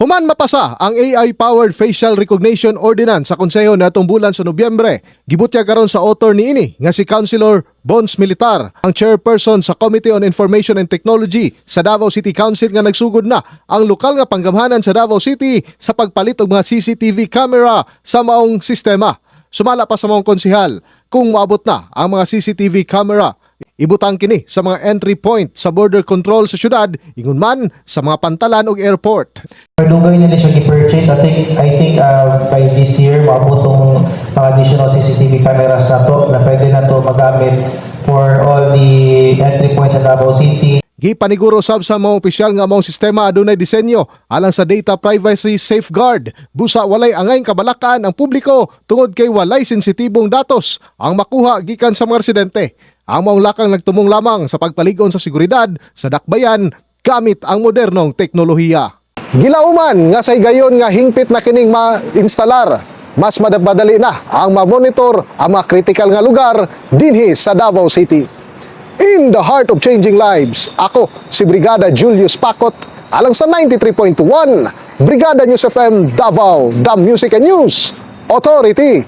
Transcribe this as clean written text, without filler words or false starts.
Human mapasa ang AI-powered facial recognition ordinance sa konseho natong bulan sa Nobyembre. Gibutya karon sa author niini nga si Councilor Bons Militar, ang chairperson sa Committee on Information and Technology sa Davao City Council nga nagsugod na ang lokal nga panggamhanan sa Davao City sa pagpalit og mga CCTV camera sa maong sistema. Sumala pa sa maong konsehal kung maabot na ang mga CCTV camera, ibutang kini sa mga entry point sa border control sa syudad, ingon man sa mga pantalan o airport. Dugay nila siya i-purchase. I think by this year, maabot tong mga additional CCTV cameras na to na pwede na to magamit for all the entry points sa Davao City. Gipaniguro sab sa mga opisyal nga maong sistema adunay disenyo alang sa data privacy safeguard. Busa walay angay kabalakan ang publiko tungod kay walay sensitibong datos ang makuha gikan sa mga residente. Ang maong lakang nagtumong lamang sa pagpaligon sa seguridad sa dakbayan gamit ang modernong teknolohiya. Gilauman nga say gayon nga hingpit na kining ma-instalar, mas madali na ang ma-monitor ang mga critical nga lugar dinhi sa Davao City. In the heart of changing lives, ako si Brigada Julius Pacot alang sa 93.1 Brigada News FM Davao, the Music and News Authority.